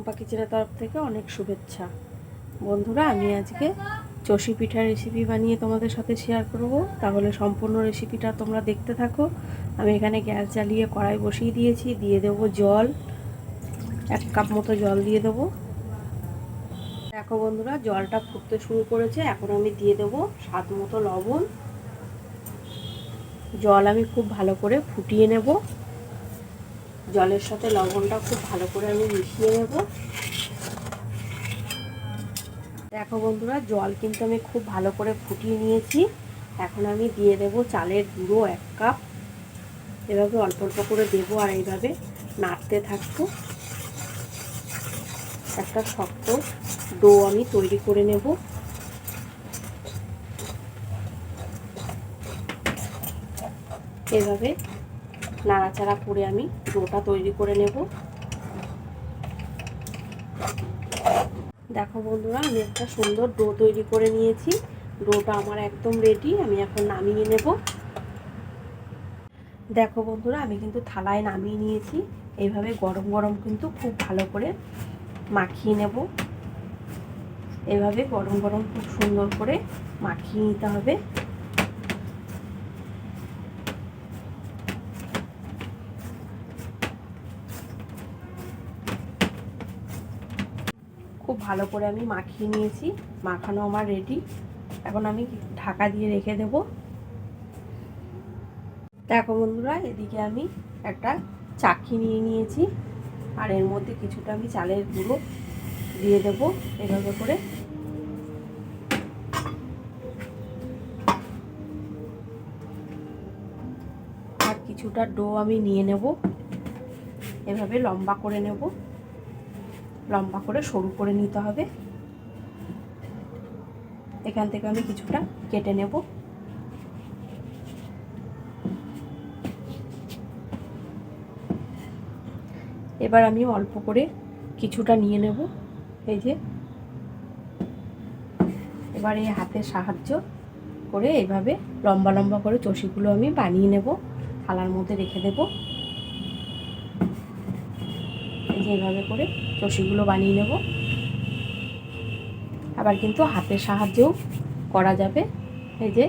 চম্পা কিচেনের তরফ থেকে অনেক শুভেচ্ছা। বন্ধুরা, আমি আজকে চষি পিঠার রেসিপি বানিয়ে তোমাদের সাথে শেয়ার করব। তাহলে সম্পূর্ণ রেসিপিটা তোমরা দেখতে থাকো। আমি এখানে গ্যাস জ্বালিয়ে কড়াই বসিয়ে দিয়েছি। দিয়ে দেবো জল, 1 কাপ মতো জল দিয়ে দেবো। দেখো বন্ধুরা, জলটা ফুটতে শুরু করেছে। এখন আমি দিয়ে দেবো স্বাদ মতো লবণ। জল আমি খুব ভালো করে ফুটিয়ে নেব। জলের সাথে লবণটা খুব ভালো করে আমি মিশিয়ে নেব। দেখো বন্ধুরা, জল কিন্তু আমি খুব ভালো করে ফুটিয়ে নিয়েছি। এখন আমি দিয়ে দেব চালের গুঁড়ো 1 কাপ। এভাবে অল্প অল্প করে দেবো আর এইভাবে নাড়তে থাকবো। একটা শক্ত ডো আমি তৈরি করে নেব। এভাবে নাড়াচাড়া করে আমি ডোটা তৈরি করে নেব। দেখো বন্ধুরা, আমি একটা সুন্দর ডো তৈরি করে নিয়েছি। ডোটা আমার একদম রেডি। আমি এখন নামিয়ে নেব। দেখো বন্ধুরা, আমি কিন্তু থালায় নামিয়ে নিয়েছি। এইভাবে গরম গরম কিন্তু খুব ভালো করে মাখিয়ে নেব। এভাবে গরম গরম খুব সুন্দর করে মাখিয়ে নিতে হবে। খুব ভালো করে আমি মাখিয়ে নিয়েছি। মাখানো আমার রেডি। এখন আমি ঢাকা দিয়ে রেখে দেব। দেখো বন্ধুরা, এদিকে আমি একটা চাকি নিয়ে নিয়েছি আর এর মধ্যে কিছুটা আমি চালের গুঁড়ো দিয়ে দেব এভাবে করে। আর কিছুটা ডো আমি নিয়ে নেব। এভাবে লম্বা করে নেব। লম্বা করে সরু করে নিতে হবে। এখান থেকে আমি কিছুটা কেটে নেব। এবার আমি অল্প করে কিছুটা নিয়ে নেব। এই যে, এবার এই হাতের সাহায্য করে এইভাবে লম্বা লম্বা করে চষিগুলো আমি বানিয়ে নেব। থালার মধ্যে রেখে দেব। এই যে এইভাবে করে চষিগুলো বানিয়ে নেব। আবার কিন্তু হাতের সাহায্যেও করা যাবে। এই যে,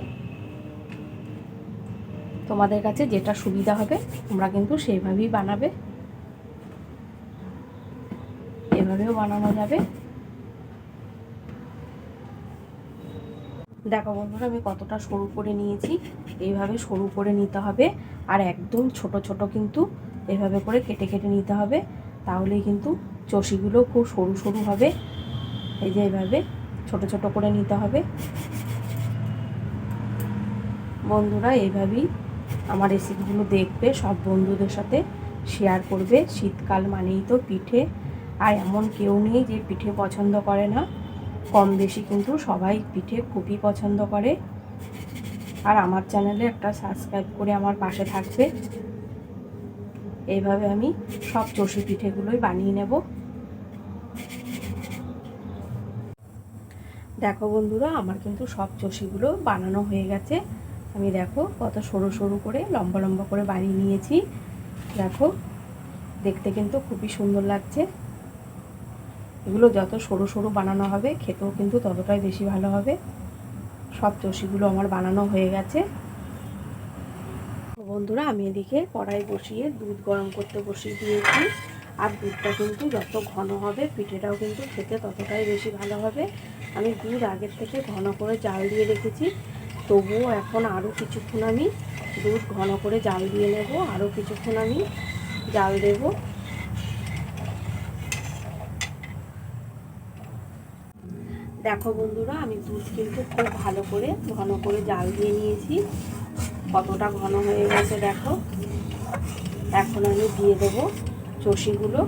তোমাদের কাছে যেটা সুবিধা হবে তোমরা কিন্তু সেইভাবেই বানাবে। এভাবেও বানানো যাবে। দেখো বন্ধুরা, আমি কতটা সরু করে নিয়েছি। এইভাবে সরু করে নিতে হবে। আর একদম ছোট ছোট কিন্তু এভাবে করে কেটে কেটে নিতে হবে। তাহলেই কিন্তু চষিগুলো খুব সরু সরু হবে। এই যে এইভাবে ছোট ছোট করে নিতে হবে। বন্ধুরা, এইভাবেই আমার রেসিপিগুলো দেখবে, সব বন্ধুদের সাথে শেয়ার করবে। শীতকাল মানেই তো পিঠে। আর এমন কেউ নেই যে পিঠে পছন্দ করে না। কম বেশি কিন্তু সবাই পিঠে খুবই পছন্দ করে। আর আমার চ্যানেলে একটা সাবস্ক্রাইব করে আমার পাশে থাকবে। এইভাবে আমি সব চষি পিঠেগুলোই বানিয়ে নেব। দেখো বন্ধুরা, আমার কিন্তু সব চষিগুলো বানানো হয়ে গেছে। আমি দেখো কত সরু সরু করে লম্বা লম্বা করে বানিয়ে নিয়েছি। দেখো, দেখতে কিন্তু খুবই সুন্দর লাগছে। এগুলো যত সরু সরু বানানো হবে খেতেও কিন্তু ততটাই বেশি ভালো হবে। সব চষিগুলো আমার বানানো হয়ে গেছে। বন্ধুরা, আমি এদিকে কড়াই বসিয়ে দুধ গরম করতে বসিয়ে দিয়েছি। আর দুধটা কিন্তু যত ঘন হবে পিঠেটাও কিন্তু খেতে ততটাই বেশি ভালো হবে। আমি দুধ আগের থেকে ঘন করে জাল দিয়ে রেখেছি। তবুও এখন আরও কিছুক্ষণ আমি দুধ ঘন করে জাল দিয়ে নেব। আরও কিছুক্ষণ আমি জাল দেব। দেখো বন্ধুরা, আমি দুধ কিন্তু খুব ভালো করে ঘন করে জাল দিয়ে নিয়েছি। কতটা ঘন হয়ে গেছে দেখো। এখন আমি দিয়ে দেবো চষিগুলো।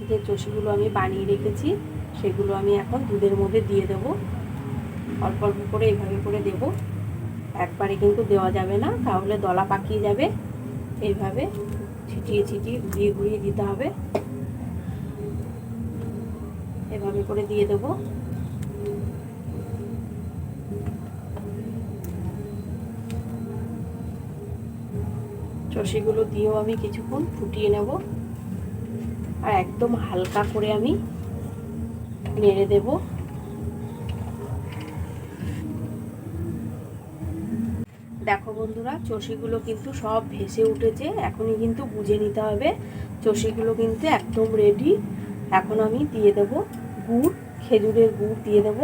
যে চষিগুলো আমি বানিয়ে রেখেছি সেগুলো আমি এখন দুধের মধ্যে দিয়ে দেবো। অল্প অল্প করে এইভাবে করে দেব। একবারে কিন্তু দেওয়া যাবে না, তাহলে দলা পাকিয়ে যাবে। এইভাবে ছিটিয়ে ছিটিয়ে ঘুরিয়ে ঘুরিয়ে দিতে হবে। এভাবে করে দিয়ে দেবো। চষিগুলো দিয়েও আমি কিছুক্ষণ ফুটিয়ে নেব। আর একদম হালকা করে আমি নেড়ে দেব। দেখো বন্ধুরা, চষিগুলো কিন্তু সব ভেসে উঠেছে। এখনই কিন্তু বুঝে নিতে হবে চষিগুলো কিন্তু একদম রেডি। এখন আমি দিয়ে দেব গুড়, খেজুরের গুড় দিয়ে দেব।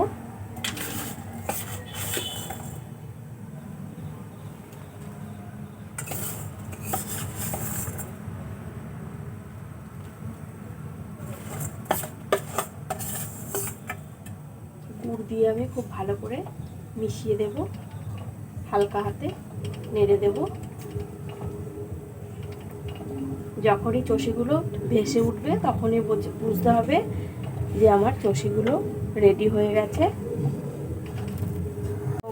গুড় দিয়ে আমি খুব ভালো করে মিশিয়ে দেব, হালকা হাতে নেড়ে দেব। যখনই চষিগুলো ভেসে উঠবে তখনই বুঝতে হবে যে আমার চষিগুলো রেডি হয়ে গেছে।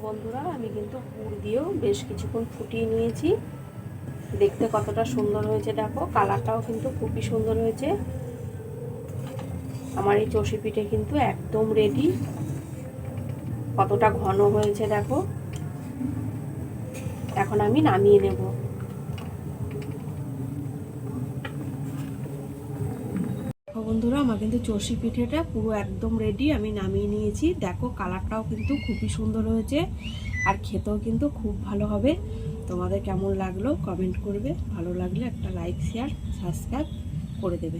বন্ধুরা, আমি কিন্তু গুড় দিয়েও বেশ কিছুক্ষণ ফুটিয়ে নিয়েছি। দেখতে কতটা সুন্দর হয়েছে দেখো, কালারটাও কিন্তু খুবই সুন্দর হয়েছে। আমার এই চষি পিঠে কিন্তু একদম রেডি। কতটা ঘন হয়েছে দেখো। এখন আমি নামিয়ে নেব। বন্ধুরা, আমার কিন্তু চষি পিঠেটা পুরো একদম রেডি, আমি নামিয়ে নিয়েছি। দেখো কালারটাও কিন্তু খুবই সুন্দর হয়েছে, আর খেতেও কিন্তু খুব ভালো হবে। তোমাদের কেমন লাগলো কমেন্ট করবে, ভালো লাগলে একটা লাইক শেয়ার সাবস্ক্রাইব করে দেবে।